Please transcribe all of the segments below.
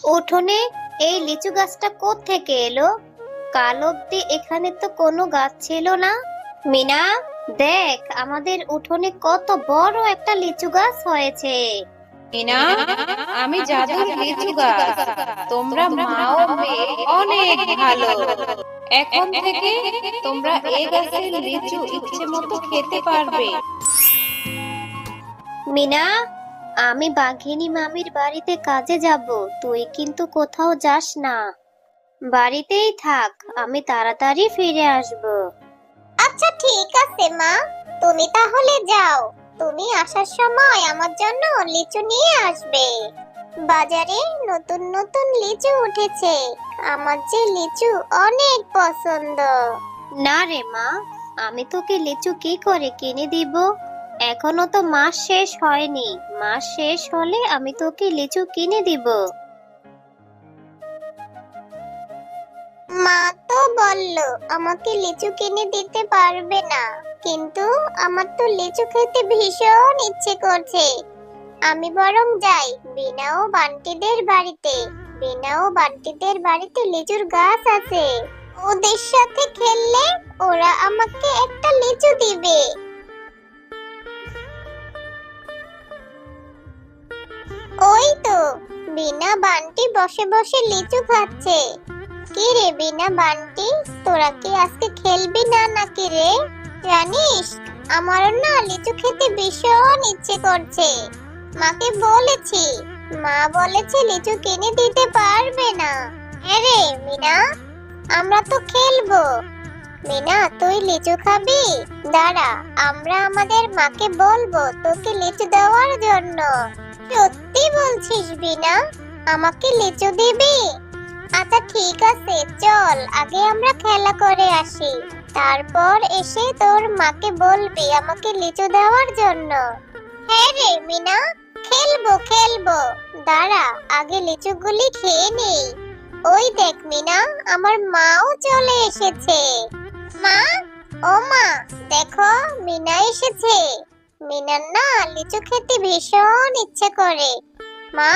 উঠোনে এই লিচু গাছটা কোত্থেকে এলো? কাল অব্দি এখানে তো কোনো গাছ ছিল না। মিনা, দেখ আমাদের উঠোনে কত বড় একটা লিচু গাছ হয়েছে। মিনা, আমি জাদুর লিচু গাছ। তোমরা মা ও মেয়ে অনেক ভালো। এখন থেকে তোমরা এই গাছের লিচু ইচ্ছে মতো খেতে পারবে। মিনা, আমি বাঘিনী মামির বাড়িতে কাজে যাব, তুই কিন্তু কোথাও যাস না। বাড়িতেই থাক, আমি তাড়াতাড়ি ফিরে আসব। আচ্ছা ঠিক আছে মা, তুমি তাহলে যাও। তুমি আসার সময় আমার জন্য লিচু নিয়ে আসবে। বাজারে নতুন নতুন লিচু উঠেছে, আমার যে লিচু অনেক পছন্দ। না রে মা, আমি তোকে লিচু কি করে কিনে দিব? এখনো তো মাস শেষ হয়নি, মাস শেষ হলে আমি তোকে লিচু কিনে দিব। মা তো বললো আমাকে লিচু কিনে দিতে পারবে না, কিন্তু আমার তো লিচু খেতে ভীষণ ইচ্ছে করছে। আমি বরং যাই বিনা ও বান্টিদের বাড়িতে। বিনা ও বান্টিদের বাড়িতে লিচুর গাছ আছে, ওদের সাথে খেললে ওরা আমাকে একটা লিচু দিবে। ওই তো বিনা বান্টি বসে বসে লিচু খাচ্ছে। কি রে বিনা বান্টি, তোরা কি আজকে খেলবি না নাকি রে? জানিস, আমারও না লিচু খেতে ভীষণ ইচ্ছে করছে। মাকে বলেছি, মা বলেছে লিচু কিনে দিতে পারবে না। হ্যাঁ রে মিনা, আমরা তো খেলবো। মিনা, তুই লিচু খাবি? দাঁড়া, আমরা আমাদের মাকে বলবো তোকে লিচু দেওয়ার জন্য। সত্যি বলছিস বিনা, আমাকে লিচু দিবি? আচ্ছা ঠিক আছে, চল আগে আমরা খেলা করে আসি, তারপর এসে তোর মাকে বলবি আমাকে লিচু দেওয়ার জন্য। হ্যাঁ রে মিনা, খেলবো খেলবো। দাঁড়া, আগে লিচুগুলি খেয়ে নেই। ওই দেখ মিনা, আমার মাও চলে এসেছে। মা, ও মা, দেখো মিনা এসেছে। মিনার না লিচু খেতে ভীষণ ইচ্ছে করে। মা,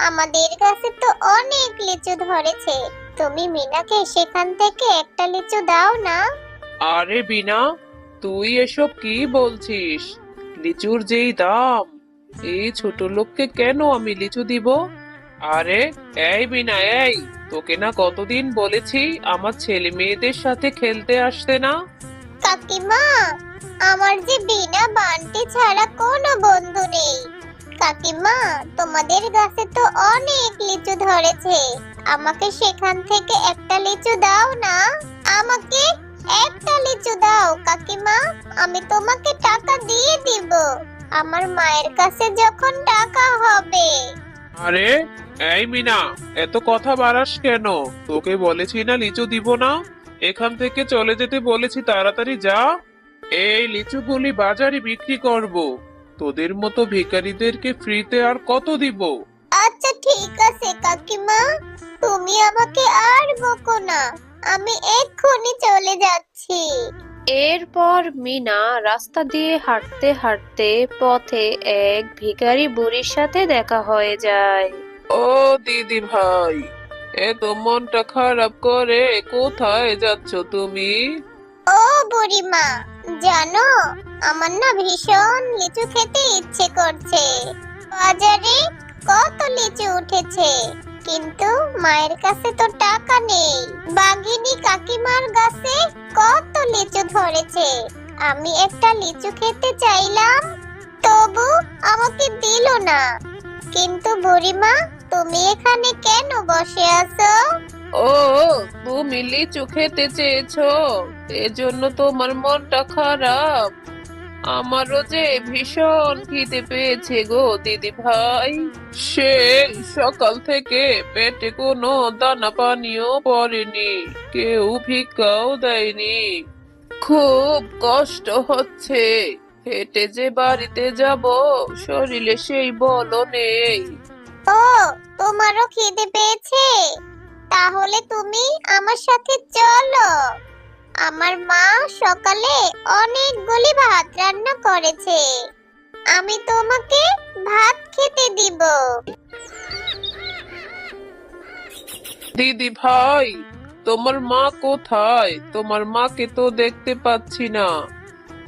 আমাদের কাছে তো অনেক লিচু ধরেছে, তুমি মিনাকে সেখান থেকে একটা লিচু দাও না। আরে বিনা, তুই এসব কি বলছিস? লিচুর যেই দাম, এই ছোট লোককে কেন আমি লিচু দিব? আরে এই বিনা, এই তোকে না কতদিন বলেছি আমার ছেলে মেয়েদের সাথে খেলতে আসতে না। কাকিমা, আমার যে বিনা বান্টি ছাড়া কোনো বন্ধু নেই। কাকিমা, তোমাদের গাছে তো অনেক লিচু ধরেছে, আমাকে সেখান থেকে একটা লিচু দাও না। আমাকে একটা লিচু দাও কাকিমা, আমি তোমাকে টাকা দিয়ে দিব আমার মায়ের কাছে যখন টাকা হবে। আরে এই মিনা, এত কথা বাড়াস কেন? তোকে বলেছি না লিচু দিব না, এখান থেকে চলে যেতে বলেছি, তাড়াতাড়ি যা। এই লিচুগুলি বাজারে বিক্রি করব, তোদের মতো ভিখারিদেরকে ফ্রিতে আর কত দিব? আচ্ছা ঠিক আছে কাকিমা, তুমি আমাকে আর বকো না, আমি এক্ষুনি চলে যাচ্ছি। এরপর মিনা রাস্তা দিয়ে হাঁটতে হাঁটতে পথে এক ভিখারি বুড়ির সাথে দেখা হয়ে যায়। ও দিদি ভাই, এত মনটা খারাপ করে কোথায় যাচ্ছ তুমি? ও বুড়িমা, জানো আমার না ভীষণ লিচু খেতে ইচ্ছে করছে। বাজারে কত লিচু উঠেছে, কিন্তু মায়ের কাছে তো টাকা নেই। বাঘিনী কাকিমার গাছে কত লিচু ধরেছে, আমি একটা লিচু খেতে চাইলাম, তবু আমাকে দিল না। কিন্তু বুড়িমা, তুমি এখানে কেন বসে আছো? ও, তুমি লিচু খেতে চেয়েছো, এজন্য তোমার মনটা খারাপ? আমারও যে ভীষণ খিদে পেয়েছে গো দিদি ভাই। সে সকাল থেকে পেটে কোনো দানা পানিও পড়েনি, কেউ ভিক্ষাও দেয়নি, খুব কষ্ট হচ্ছে। হেঁটে যে বাড়িতে যাব, শরীরে সেই বলও নেই। ও, তোমারও খিদে পেয়েছে? তাহলে তুমি আমার সাথে চলো। আমার মা সকালে অনেকগুলি ভাত রান্না করেছে, আমি তোমাকে ভাত খেতে দিব। দিদি ভাই, তোমার মা কোথায়? তোমার মাকে তো দেখতে পাচ্ছি না।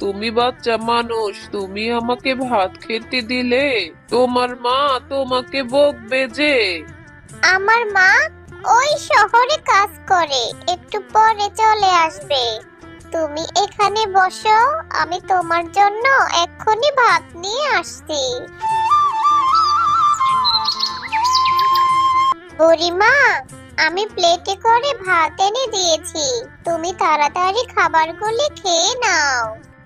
তুমি বাচ্চা মানুষ, তুমি আমাকে ভাত খেতে দিলে, তোমার মা তোমাকে বকবে যে। আমার মা ওই শহরে কাজ করে, একটু পরে চলে আসবে। তুমি এখানে বসো, আমি তোমার জন্য এক্ষুনি ভাত নিয়ে আসছি। বুড়িমা, আমি প্লেটে করে ভাত এনে দিয়েছি, তুমি তাড়াতাড়ি খাবারগুলি খেয়ে নাও।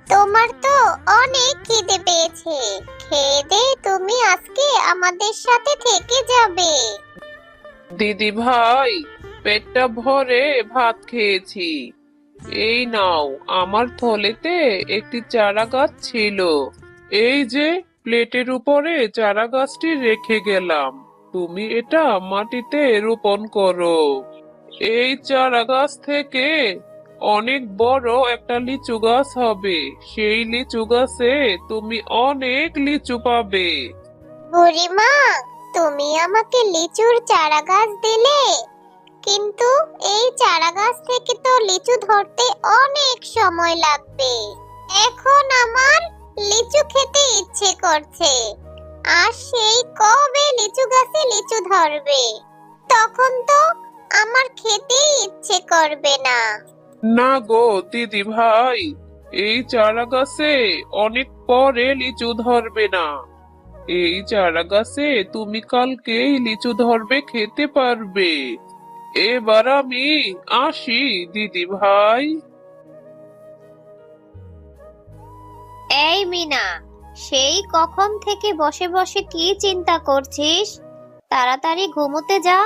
তোমার তো অনেক খিদে পেয়েছে, খেয়ে দে তুমি আজকে আমাদের সাথে থেকে যাবে। দিদি ভাই, পেটটা ভরে ভাত খেয়েছি। এই নাও, আমার থলেতে একটি চারা গাছ ছিল। এই যে প্লেটের উপরে চারা গাছটি রেখে গেলাম, তুমি এটা মাটিতে রোপণ করো। এই চারা গাছ থেকে অনেক বড় একটা লিচু গাছ হবে। সেই লিচু গাছে তুমি অনেক লিচু পাবে। বুড়িমা, তুমি আমাকে লিচুর চারা গাছ দিলে, কিন্তু এই চারা গাছ থেকে তো লিচু ধরতে অনেক সময় লাগবে। এখন আমার লিচু খেতে ইচ্ছে করছে, আর সেই কবে লিচু গাছে লিচু ধরবে, তখন তো আমার খেতে ইচ্ছে করবে না। না গো দিদি ভাই, এই চারা গাছে অনেক পরে লিচু ধরবে না। এই চারা গাছে তুমি কালকেই লিচু ধরবে, খেতে পারবে। এবার আমি আসি দিদি ভাই। এই মিনা, সেই কখন থেকে বসে বসে কি চিন্তা করছিস? তাড়াতাড়ি ঘুমোতে যা।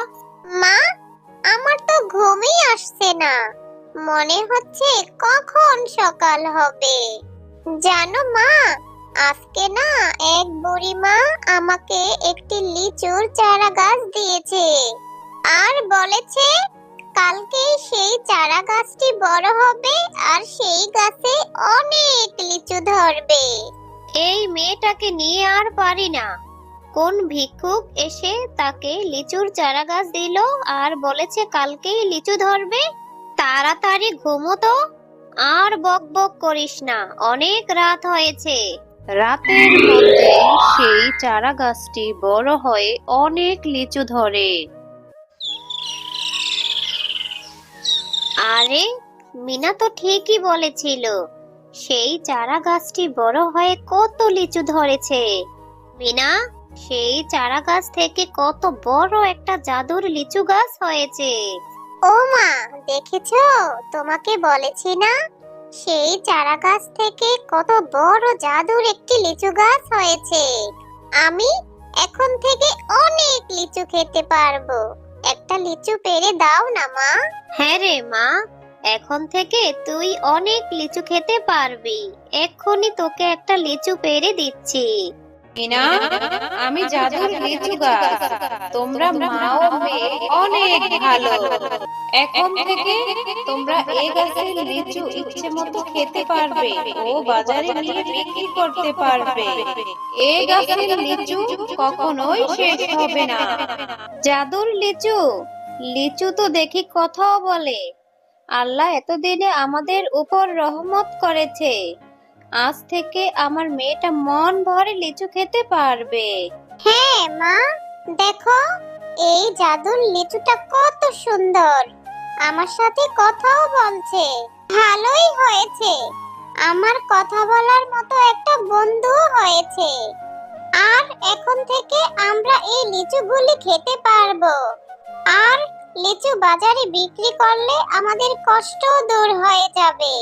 মা, আমার তো ঘুমই আসছে না, মনে হচ্ছে কখন সকাল হবে। জানো মা, আজকে না এক বুড়িমা আমাকে একটি লিচুর চারা গাছ দিয়েছে, আর বলেছে কালকে সেই চারা গাছটি বড় হবে আর সেই গাছে অনেক লিচু ধরবে। এই মেয়েটাকে নিয়ে আর পারি না। কোন ভিক্ষুক এসে তাকে লিচুর চারা গাছ দিল আর বলেছে কালকেই লিচু ধরবে? তাড়াতাড়ি ঘুমো তো, আর বক বক করিস না, অনেক রাত হয়েছে। রাতের মধ্যে সেই চারা গাছটি বড় হয়ে অনেক লিচু ধরে। আরে, মিনা তো ঠিকই বলেছিল, সেই চারা গাছটি বড় হয়ে কত লিচু ধরেছে। মিনা, সেই চারা গাছ থেকে কত বড় একটা জাদুর লিচু গাছ হয়েছে। ও মা, দেখেছো? তোমাকে বলেছি না, সেই চারা গাছ থেকে কত বড় জাদুর একটি লিচু গাছ হয়েছে। আমি এখন থেকে অনেক লিচু খেতে পারবো। একটা লিচু পেড়ে দাও না মা। হ্যাঁ রে মা, এখন থেকে তুই অনেক লিচু খেতে পারবি। এক্ষুনি তোকে একটা লিচু পেড়ে দিচ্ছি। মিনা, আমি জাদুর লিচু গাছ, তোমরা মা ও মেয়ে অনেক ভালো। এখন থেকে তোমরা এই গাছের লিচু ইচ্ছে মতো খেতে পারবে ও বাজারে নিয়ে বিক্রি করতে পারবে। এই গাছের লিচু কখনোই শেষ হবে না। জাদুর লিচু? লিচু তো দেখি কথাও বলে। আল্লাহ এতদিনে আমাদের উপর রহমত করেছে, আজ থেকে আমার মেয়েটা মন ভরে লিচু খেতে পারবে। হ্যাঁ মা, দেখো এই জাদুর লিচুটা কত সুন্দর, আমার সাথে কথাও বলছে। ভালোই হয়েছে, আমার কথা বলার মতো একটা বন্ধু হয়েছে। আর এখন থেকে আমরা এই লিচুগুলি খেতে পারবো, আর লিচু বাজারে বিক্রি করলে আমাদের কষ্ট দূর হয়ে যাবে।